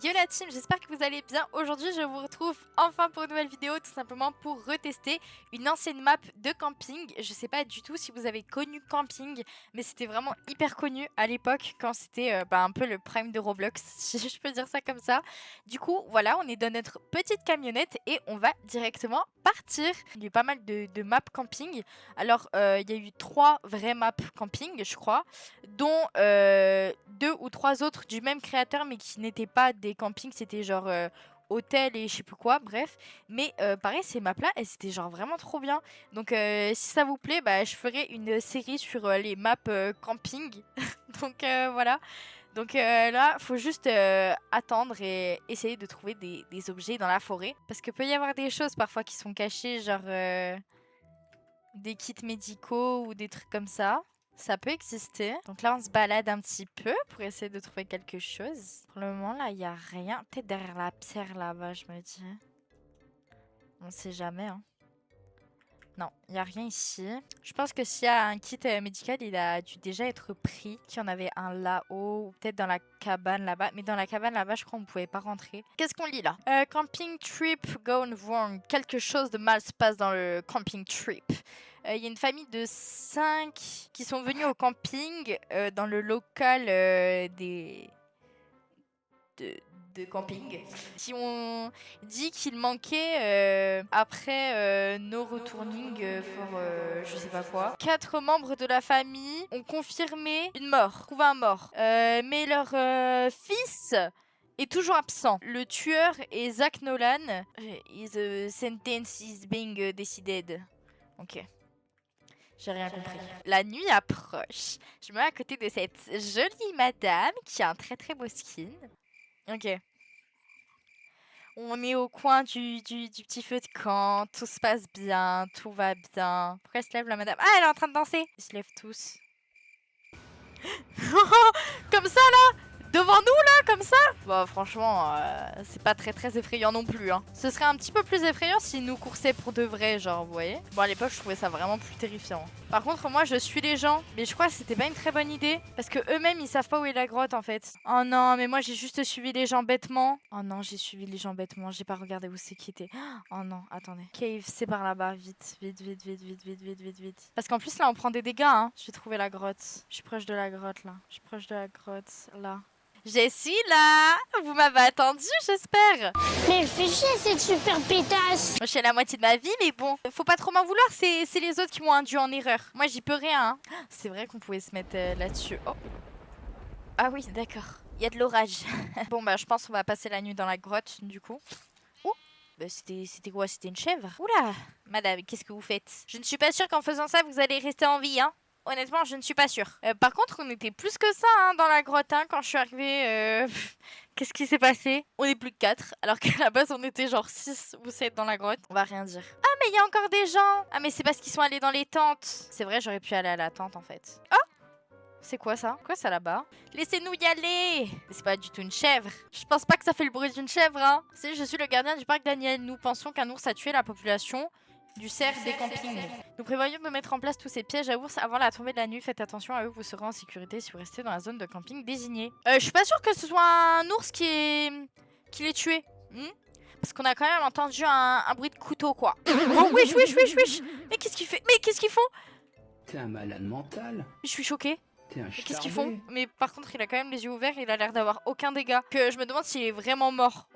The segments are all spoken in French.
Yo la team, j'espère que vous allez bien. Aujourd'hui je vous retrouve enfin pour une nouvelle vidéo, tout simplement pour retester une ancienne map de camping. Je sais pas du tout si vous avez connu camping, mais c'était vraiment hyper connu à l'époque quand c'était un peu le prime de Roblox, si je peux dire ça comme ça. Du coup voilà, on est dans notre petite camionnette et on va directement partir. Il y a eu pas mal de maps camping. Alors il y a eu 3 vraies maps camping je crois, dont 2 ou 3 autres du même créateur mais qui n'étaient pas des campings, c'était genre hôtel et je sais plus quoi, bref. Mais pareil, ces maps là, elles étaient genre vraiment trop bien. Donc si ça vous plaît, bah, je ferai une série sur les maps camping. Donc voilà. Donc là, faut juste attendre et essayer de trouver des objets dans la forêt. Parce que peut y avoir des choses parfois qui sont cachées, genre des kits médicaux ou des trucs comme ça. Ça peut exister. Donc là, on se balade un petit peu pour essayer de trouver quelque chose. Pour le moment, là, il n'y a rien. Peut-être derrière la pierre là-bas, je me dis. On sait jamais, hein. Non, il n'y a rien ici. Je pense que s'il y a un kit médical, il a dû déjà être pris. Qu'il y en avait un là-haut, ou peut-être dans la cabane là-bas. Mais dans la cabane là-bas, je crois qu'on ne pouvait pas rentrer. Qu'est-ce qu'on lit là? Camping trip gone wrong. Quelque chose de mal se passe dans le camping trip. Il y a une famille de 5 qui sont venus au camping dans le local de camping, qui ont dit qu'il manquait après no returning for je sais pas quoi. 4 membres de la famille ont confirmé une mort, trouvé un mort. Mais leur fils est toujours absent. Le tueur est Zach Nolan. His sentence is being decided. Ok. J'ai rien compris. La nuit approche. Je me mets à côté de cette jolie madame qui a un très très beau skin. Ok. On est au coin du petit feu de camp. Tout se passe bien. Tout va bien. Pourquoi elle se lève la madame? Ah, elle est en train de danser. Ils se lèvent tous. Comme ça là? Devant nous là, comme ça? Bah franchement, c'est pas très effrayant non plus, hein. Ce serait un petit peu plus effrayant s'ils nous coursaient pour de vrai, genre, vous voyez. Bon, à l'époque, je trouvais ça vraiment plus terrifiant. Par contre, moi, je suis les gens. Mais je crois que c'était pas une très bonne idée. Parce que eux-mêmes, ils savent pas où est la grotte, en fait. Oh non, mais moi, j'ai juste suivi les gens bêtement. Oh non, j'ai suivi les gens bêtement. J'ai pas regardé où c'est qui était. Oh non, attendez. Cave, c'est par là-bas. Vite. Parce qu'en plus, là, on prend des dégâts, hein. J'ai trouvé la grotte. Je suis proche de la grotte, là. Je suis proche de la grotte, là. Je suis là. Vous m'avez attendu, j'espère. Mais fais chier cette super pétasse. Moi, je suis à la moitié de ma vie, mais bon, faut pas trop m'en vouloir, c'est les autres qui m'ont induit en erreur. Moi, j'y peux rien, hein. C'est vrai qu'on pouvait se mettre là-dessus. Oh. Ah oui, d'accord. Il y a de l'orage. Bon, bah, je pense qu'on va passer la nuit dans la grotte, du coup. Oh, bah, c'était quoi? C'était une chèvre? Oula, madame, qu'est-ce que vous faites? Je ne suis pas sûre qu'en faisant ça, vous allez rester en vie, hein. Honnêtement, je ne suis pas sûre. Par contre, on était plus que ça hein, dans la grotte hein, quand je suis arrivée. Qu'est-ce qui s'est passé? On est plus que 4, alors qu'à la base, on était genre 6 ou 7 dans la grotte. On va rien dire. Ah, mais il y a encore des gens! Ah, mais c'est parce qu'ils sont allés dans les tentes. C'est vrai, j'aurais pu aller à la tente en fait. Oh! C'est quoi ça? Quoi ça là-bas? Laissez-nous y aller! Mais c'est pas du tout une chèvre. Je pense pas que ça fait le bruit d'une chèvre, hein. Si je suis le gardien du parc Daniel, nous pensons qu'un ours a tué la population du cerf des campings. Nous prévoyons de mettre en place tous ces pièges à ours avant la tombée de la nuit. Faites attention à eux, vous serez en sécurité si vous restez dans la zone de camping désignée. Je suis pas sûre que ce soit un ours qui l'ait tué. Parce qu'on a quand même entendu un bruit de couteau, quoi. Oh, wesh. Mais qu'est-ce qu'il fait? Mais qu'est-ce qu'ils font? T'es un malade mental. Je suis choquée. T'es un Mais qu'est-ce qu'ils font? charbé. Mais par contre, il a quand même les yeux ouverts, il a l'air d'avoir aucun dégât. Que je me demande s'il est vraiment mort.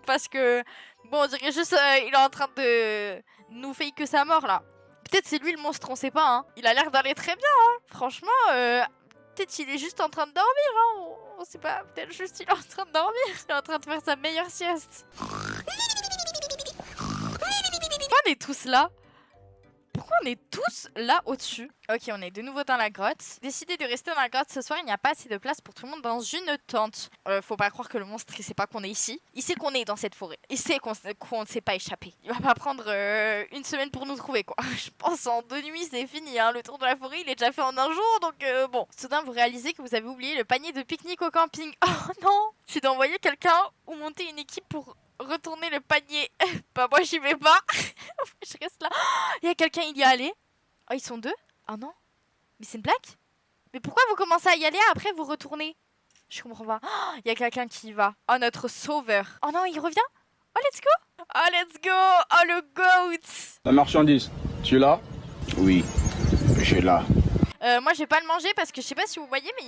Parce que, bon, on dirait juste il est en train de nous fake sa mort là. Peut-être c'est lui le monstre, on sait pas. Hein. Il a l'air d'aller très bien. Hein. Franchement, peut-être il est juste en train de dormir. Hein. On sait pas. Peut-être juste il est en train de dormir. Il est en train de faire sa meilleure sieste. Pourquoi on est tous là? Pourquoi on est tous là au-dessus? Ok, on est de nouveau dans la grotte. Décidez de rester dans la grotte ce soir, il n'y a pas assez de place pour tout le monde dans une tente. Faut pas croire que le monstre il sait pas qu'on est ici. Il sait qu'on est dans cette forêt. Il sait qu'on ne s'est pas échappé. Il va pas prendre une semaine pour nous trouver quoi. Je pense en 2 nuits c'est fini. Hein. Le tour de la forêt il est déjà fait en un jour donc bon. Soudain vous réalisez que vous avez oublié le panier de pique-nique au camping. Oh non! Tu dois envoyer quelqu'un ou monter une équipe pour retourner le panier. Bah moi j'y vais pas. Je reste là. Il y a quelqu'un, il y est allé. Oh, ils sont 2? Ah non. Mais c'est une blague? Mais pourquoi vous commencez à y aller après vous retournez? Je comprends pas. Il y a quelqu'un qui y va. Oh, notre sauveur. Oh non, il revient. Oh, let's go. Oh, let's go. Oh, le goat. La marchandise, tu l'as? Oui, j'ai là. Moi, je vais pas le manger parce que je sais pas si vous voyez, mais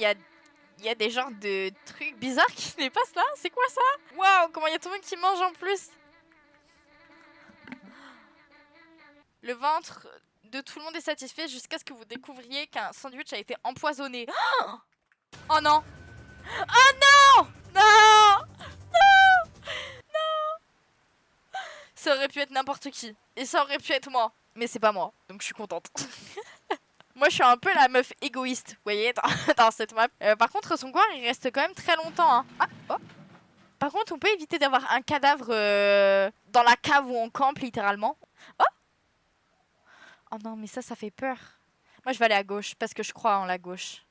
il y a des genres de trucs bizarres qui se passent là. C'est quoi ça? Waouh, comment il y a tout le monde qui mange en plus. Le ventre de tout le monde est satisfait jusqu'à ce que vous découvriez qu'un sandwich a été empoisonné. Oh non. Oh non. Non. Non. Non. Ça aurait pu être n'importe qui. Et ça aurait pu être moi. Mais c'est pas moi. Donc je suis contente. Moi, je suis un peu la meuf égoïste, vous voyez, dans cette map. Par contre, son corps, il reste quand même très longtemps. Hein. Ah, oh. Par contre, on peut éviter d'avoir un cadavre dans la cave où on campe, littéralement. Oh. Oh non, mais ça fait peur. Moi, je vais aller à gauche, parce que je crois en la gauche.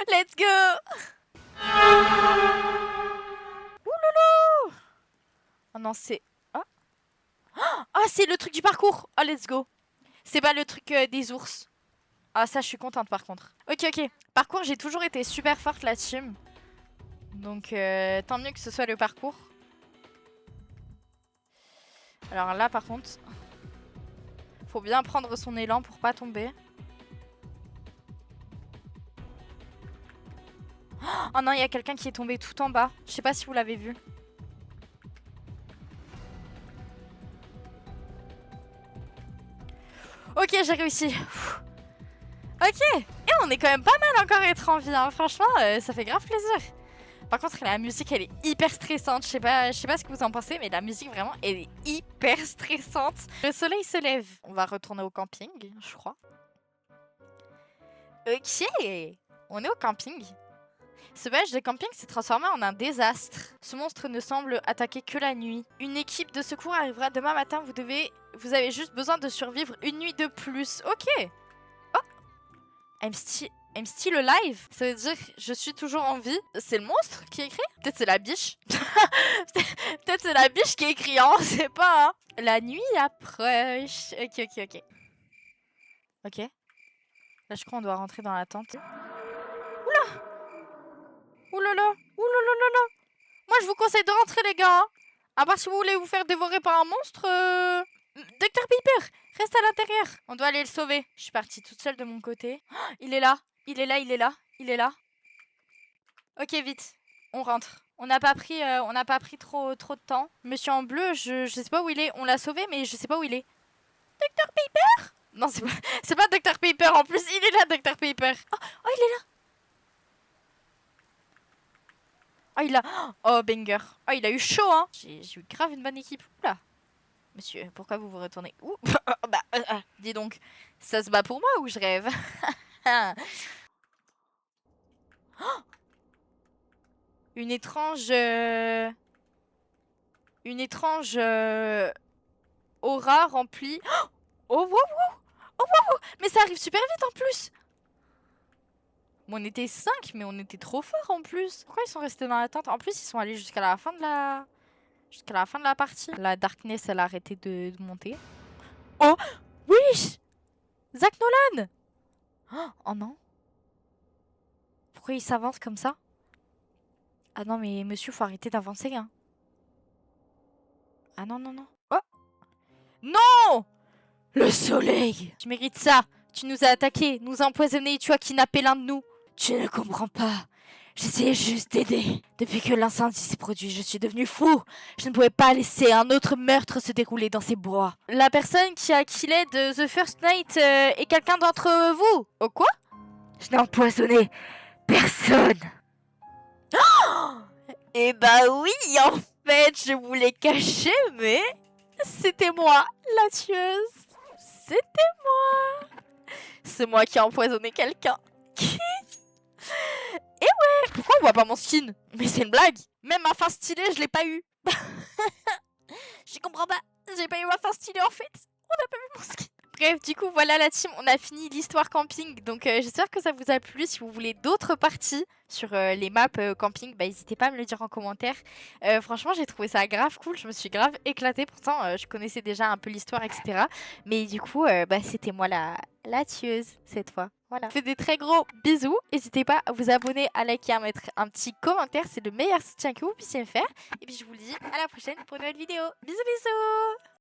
Let's go. Ouloulou. Oh non, c'est... Oh, oh c'est le truc du parcours. Oh, let's go. C'est pas le truc des ours. Ah ça je suis contente par contre. Ok. Parcours, j'ai toujours été super forte la team. Donc tant mieux que ce soit le parcours. Alors là par contre, faut bien prendre son élan pour pas tomber. Oh non, il y a quelqu'un qui est tombé tout en bas. Je sais pas si vous l'avez vu. Ok, j'ai réussi. Ok, et on est quand même pas mal encore à être en vie, hein. Franchement, ça fait grave plaisir. Par contre, la musique, elle est hyper stressante. Je sais pas ce que vous en pensez, mais la musique, vraiment, elle est hyper stressante. Le soleil se lève. On va retourner au camping, je crois. Ok, on est au camping. Ce village de camping s'est transformé en un désastre. Ce monstre ne semble attaquer que la nuit. Une équipe de secours arrivera demain matin. Vous avez juste besoin de survivre une nuit de plus. Ok. I'm still alive. Ça veut dire je suis toujours en vie. C'est le monstre qui écrit? Peut-être c'est la biche. Peut-être c'est la biche qui écrit, hein, on sait pas. Hein. La nuit approche. Ok. Ok. Là je crois qu'on doit rentrer dans la tente. Oula. Oulala. Oulala. Moi je vous conseille de rentrer les gars. À part si vous voulez vous faire dévorer par un monstre. Dr Pepper, reste à l'intérieur. On doit aller le sauver. Je suis partie toute seule de mon côté. Oh, il est là. Il est là. Ok, vite. On rentre. On n'a pas pris trop de temps. Monsieur en bleu, je sais pas où il est. On l'a sauvé, mais je sais pas où il est. Dr Pepper? Non, c'est pas Dr Pepper en plus. Il est là, Dr Pepper. Oh, il est là. Oh, banger. Oh, il a eu chaud, hein. J'ai eu grave une bonne équipe. Oula. Monsieur, pourquoi vous vous retournez? Ouh. Dis donc, ça se bat pour moi ou je rêve? Une étrange aura remplie. Oh wow. Mais ça arrive super vite en plus. Bon, on était 5, mais on était trop fort en plus. Pourquoi ils sont restés dans la tente? En plus, ils sont allés jusqu'à la fin de la partie. La darkness, elle a arrêté de monter. Oh oui, Zach Nolan. Oh non. Pourquoi il s'avance comme ça? Ah non, mais monsieur, faut arrêter d'avancer, hein. Ah non. Oh non. Le soleil. Tu mérites ça. Tu nous as attaqués, nous empoisonnés, tu as kidnappé l'un de nous. Tu ne comprends pas. J'essayais juste d'aider. Depuis que l'incendie s'est produit, je suis devenu fou. Je ne pouvais pas laisser un autre meurtre se dérouler dans ces bois. La personne qui a killé de The First Night est quelqu'un d'entre vous. Oh quoi? Je n'ai empoisonné personne. Oh eh bah oui, en fait, je voulais cacher, mais c'était moi, la tueuse. C'était moi. C'est moi qui ai empoisonné quelqu'un. Et ouais, pourquoi on voit pas mon skin? Mais c'est une blague. Même ma fin stylée, je l'ai pas eu. Je comprends pas. J'ai pas eu ma fin stylée en fait. On a pas vu mon skin. Bref, du coup, voilà la team. On a fini l'histoire camping. Donc, j'espère que ça vous a plu. Si vous voulez d'autres parties sur les maps camping, bah, n'hésitez pas à me le dire en commentaire. Franchement, j'ai trouvé ça grave cool. Je me suis grave éclatée. Pourtant, je connaissais déjà un peu l'histoire, etc. Mais du coup, bah, c'était moi la tueuse cette fois. Voilà. Je vous fais des très gros bisous. N'hésitez pas à vous abonner, à liker, à mettre un petit commentaire. C'est le meilleur soutien que vous puissiez me faire. Et puis je vous le dis à la prochaine pour une nouvelle vidéo. Bisous bisous.